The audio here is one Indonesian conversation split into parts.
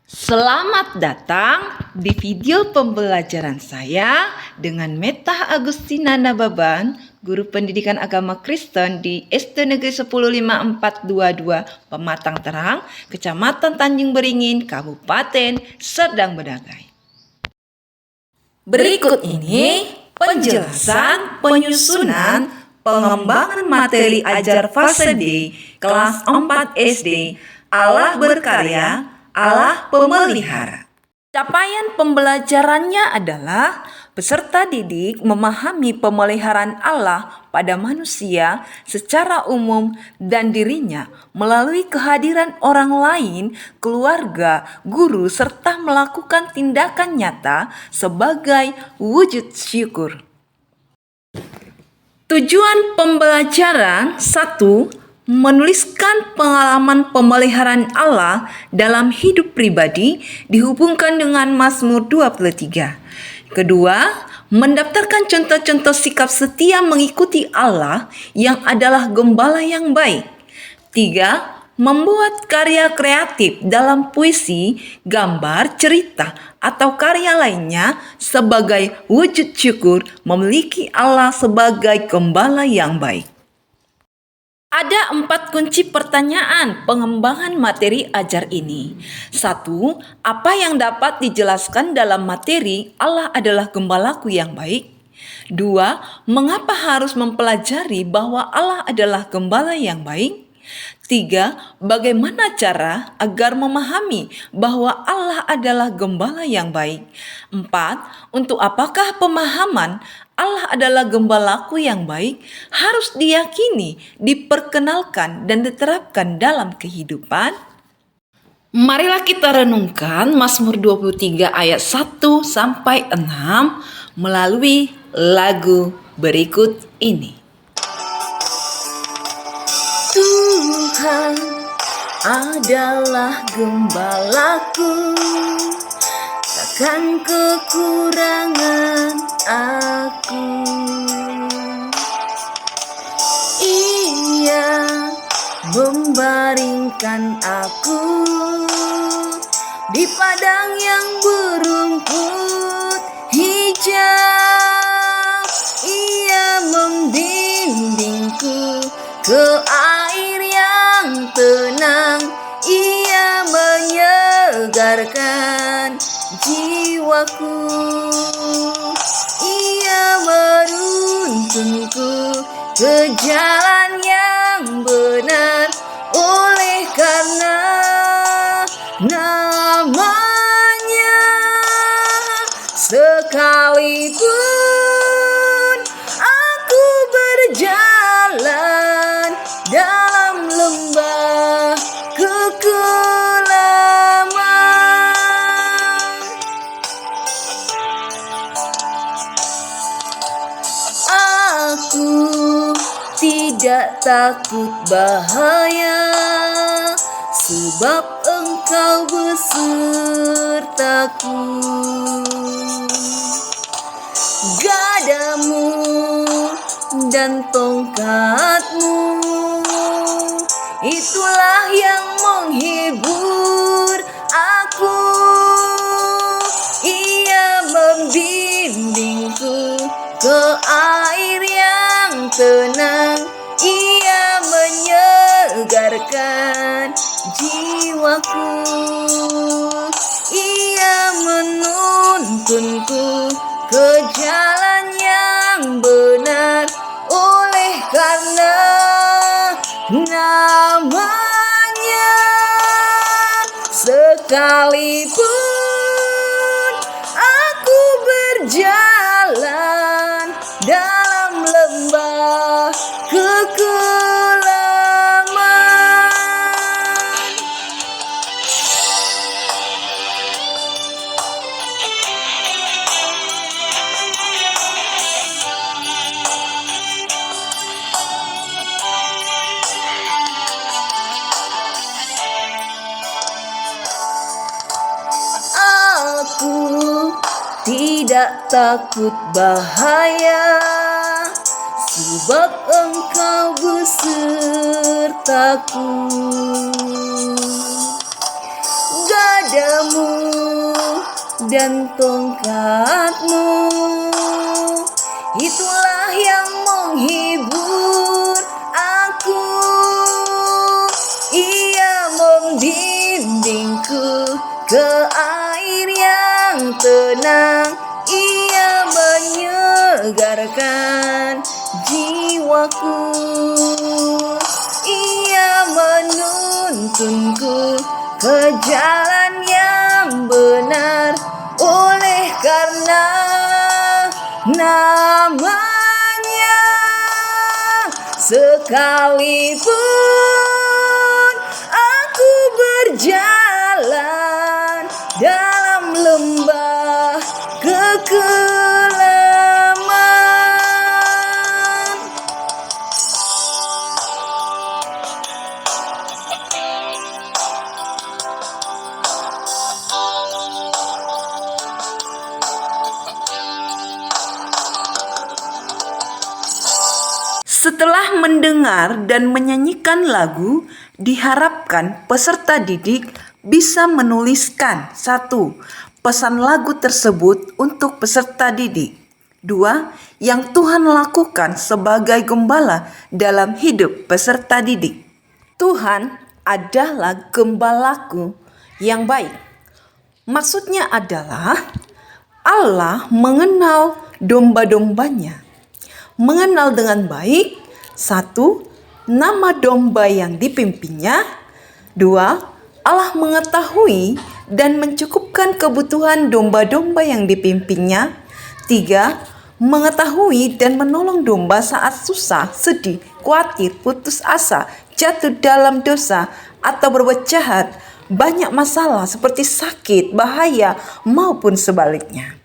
Selamat datang di video pembelajaran saya dengan Meta Agustina Nababan, Guru Pendidikan Agama Kristen di SD Negeri 105422 Pematang Terang, Kecamatan Tanjung Beringin, Kabupaten Serdang Bedagai. Berikut ini penjelasan penyusunan pengembangan materi ajar fase D kelas 4 SD. Allah berkarya, Allah pemelihara. Capaian pembelajarannya adalah peserta didik memahami pemeliharaan Allah pada manusia secara umum dan dirinya melalui kehadiran orang lain, keluarga, guru, serta melakukan tindakan nyata sebagai wujud syukur. Tujuan pembelajaran 1. Menuliskan pengalaman pemeliharaan Allah dalam hidup pribadi dihubungkan dengan Mazmur 23. Kedua, mendaftarkan contoh-contoh sikap setia mengikuti Allah yang adalah gembala yang baik. 3. Membuat karya kreatif dalam puisi, gambar, cerita, atau karya lainnya sebagai wujud syukur memiliki Allah sebagai gembala yang baik. Ada 4 kunci pertanyaan pengembangan materi ajar ini. 1. Apa yang dapat dijelaskan dalam materi Allah adalah gembalaku yang baik? 2. Mengapa harus mempelajari bahwa Allah adalah gembala yang baik? 3. Bagaimana cara agar memahami bahwa Allah adalah gembala yang baik? 4. Untuk apakah pemahaman Allah adalah gembalaku yang baik harus diyakini, diperkenalkan, dan diterapkan dalam kehidupan? Marilah kita renungkan Mazmur 23 ayat 1-6 melalui lagu berikut ini. Tuhan adalah gembalaku, takkan kekurangan aku. Ia membaringkan aku di padang yang berumput hijau. Ia membimbingku ke air yang tenang. Ia menyegarkan jiwaku. Ia menuntunku ke jalan yang benar oleh karena namanya. Sekalipun aku berjalan dalam lembah kekelaman, aku tidak takut bahaya, sebab Engkau besertaku. Gadamu dan tongkatmu, itulah yang menghibur aku. Ia membimbingku ke air yang tenang. Ia menyegarkan jiwaku. Ia menuntunku ke jalan yang benar oleh karena namanya. Sekalipun aku berjalan dalam lembah kekelaman, aku tidak takut bahaya, sebab Engkau besertaku. Gadamu dan tongkatmu. Itulah yang menghibur aku. Ia membimbingku ke air yang tenang. Ia menyegarkan jiwaku. Ia menuntunku ke jalan yang benar oleh karena namanya. Sekalipun aku berjalan dalam lembah kekelaman, setelah mendengar dan menyanyikan lagu, diharapkan peserta didik bisa menuliskan 1. Pesan lagu tersebut untuk peserta didik. 2. Yang Tuhan lakukan sebagai gembala dalam hidup peserta didik. Tuhan adalah gembalaku yang baik. Maksudnya adalah Allah mengenal domba-dombanya. Mengenal dengan baik, 1. Nama domba yang dipimpinnya. 2. Allah mengetahui dan mencukupkan kebutuhan domba-domba yang dipimpinnya. 3. Mengetahui dan menolong domba saat susah, sedih, khawatir, putus asa, jatuh dalam dosa, atau berbuat jahat, banyak masalah seperti sakit, bahaya, maupun sebaliknya.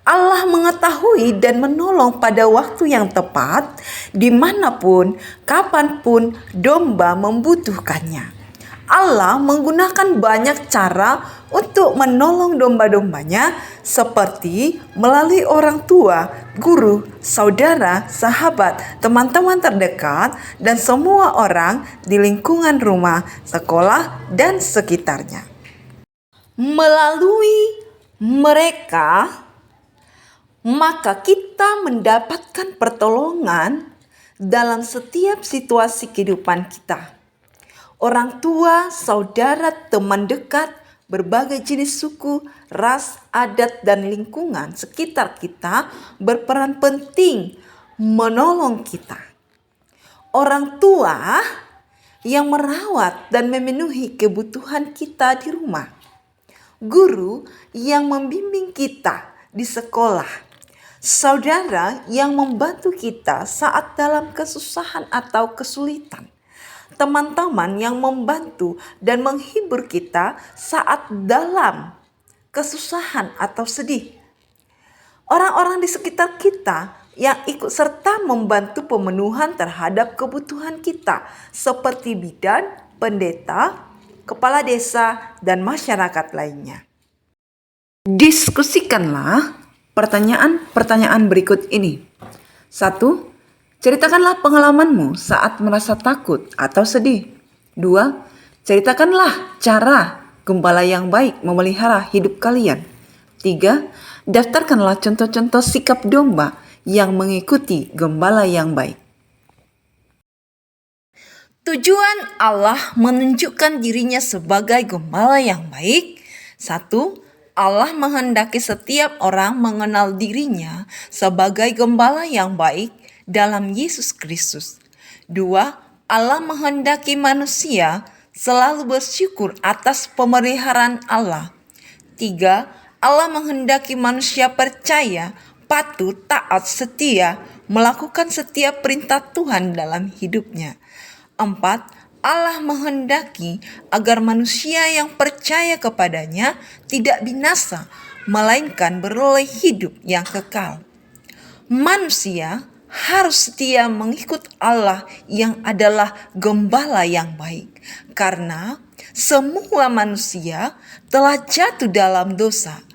Allah mengetahui dan menolong pada waktu yang tepat, dimanapun, kapanpun domba membutuhkannya. Allah menggunakan banyak cara untuk menolong domba-dombanya, seperti melalui orang tua, guru, saudara, sahabat, teman-teman terdekat, dan semua orang di lingkungan rumah, sekolah, dan sekitarnya. Melalui mereka, maka kita mendapatkan pertolongan dalam setiap situasi kehidupan kita. Orang tua, saudara, teman dekat, berbagai jenis suku, ras, adat, dan lingkungan sekitar kita berperan penting menolong kita. Orang tua yang merawat dan memenuhi kebutuhan kita di rumah. Guru yang membimbing kita di sekolah. Saudara yang membantu kita saat dalam kesusahan atau kesulitan. Teman-teman yang membantu dan menghibur kita saat dalam kesusahan atau sedih. Orang-orang di sekitar kita yang ikut serta membantu pemenuhan terhadap kebutuhan kita, seperti bidan, pendeta, kepala desa, dan masyarakat lainnya. Diskusikanlah pertanyaan-pertanyaan berikut ini. 1. Ceritakanlah pengalamanmu saat merasa takut atau sedih. 2. Ceritakanlah cara gembala yang baik memelihara hidup kalian. 3. Daftarkanlah contoh-contoh sikap domba yang mengikuti gembala yang baik. Tujuan Allah menunjukkan dirinya sebagai gembala yang baik. 1. Allah menghendaki setiap orang mengenal dirinya sebagai gembala yang baik dalam Yesus Kristus. 2. Allah menghendaki manusia selalu bersyukur atas pemeliharaan Allah. 3. Allah menghendaki manusia percaya, patuh, taat, setia, melakukan setiap perintah Tuhan dalam hidupnya. 4. Allah menghendaki agar manusia yang percaya kepadanya tidak binasa, melainkan beroleh hidup yang kekal. Manusia harus setia mengikut Allah yang adalah gembala yang baik, karena semua manusia telah jatuh dalam dosa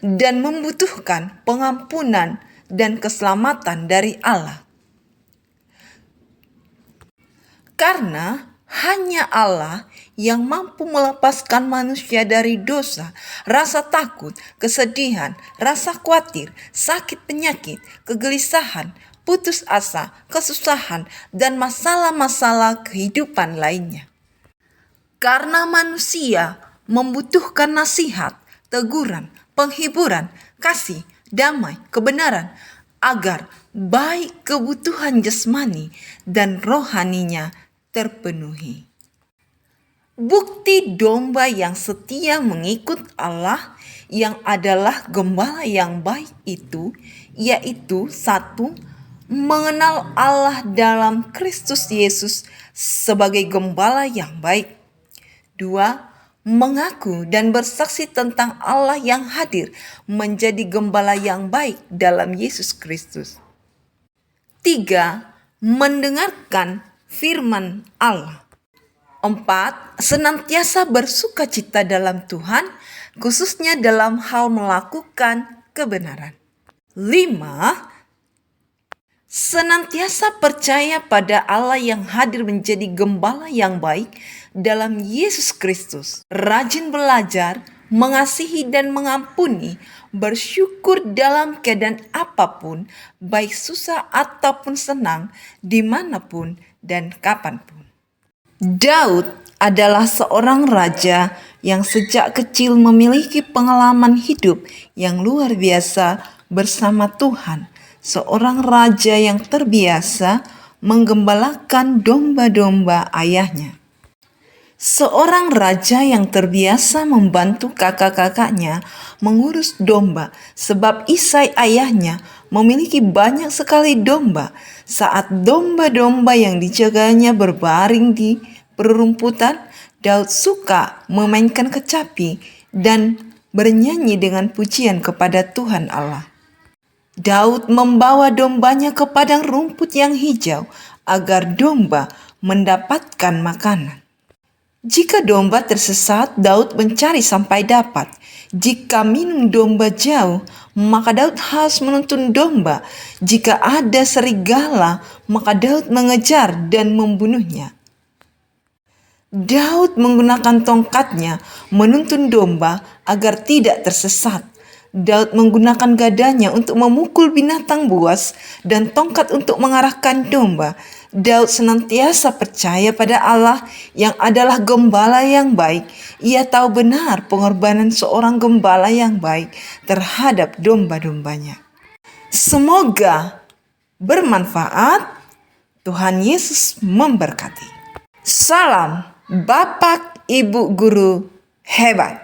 dan membutuhkan pengampunan dan keselamatan dari Allah. Karena hanya Allah yang mampu melepaskan manusia dari dosa, rasa takut, kesedihan, rasa khawatir, sakit penyakit, kegelisahan, putus asa, kesusahan, dan masalah-masalah kehidupan lainnya. Karena manusia membutuhkan nasihat, teguran, penghiburan, kasih, damai, kebenaran, agar baik kebutuhan jasmani dan rohaninya terpenuhi. Bukti domba yang setia mengikut Allah yang adalah gembala yang baik itu, yaitu satu, mengenal Allah dalam Kristus Yesus sebagai gembala yang baik. 2. Mengaku dan bersaksi tentang Allah yang hadir menjadi gembala yang baik dalam Yesus Kristus. 3. Mendengarkan firman Allah. 4. Senantiasa bersukacita dalam Tuhan, khususnya dalam hal melakukan kebenaran. 5. Senantiasa percaya pada Allah yang hadir menjadi gembala yang baik dalam Yesus Kristus. Rajin belajar, mengasihi dan mengampuni, bersyukur dalam keadaan apapun, baik susah ataupun senang, dimanapun dan kapanpun. Daud adalah seorang raja yang sejak kecil memiliki pengalaman hidup yang luar biasa bersama Tuhan. Seorang raja yang terbiasa menggembalakan domba-domba ayahnya. Seorang raja yang terbiasa membantu kakak-kakaknya mengurus domba, sebab Isai ayahnya memiliki banyak sekali domba. Saat domba-domba yang dijaganya berbaring di perumputan, Daud suka memainkan kecapi dan bernyanyi dengan pujian kepada Tuhan Allah. Daud membawa dombanya ke padang rumput yang hijau agar domba mendapatkan makanan. Jika domba tersesat, Daud mencari sampai dapat. Jika minum domba jauh, maka Daud harus menuntun domba. Jika ada serigala, maka Daud mengejar dan membunuhnya. Daud menggunakan tongkatnya menuntun domba agar tidak tersesat. Daud menggunakan gadanya untuk memukul binatang buas dan tongkat untuk mengarahkan domba. Daud senantiasa percaya pada Allah yang adalah gembala yang baik. Ia tahu benar pengorbanan seorang gembala yang baik terhadap domba-dombanya. Semoga bermanfaat. Tuhan Yesus memberkati. Salam Bapak Ibu Guru hebat.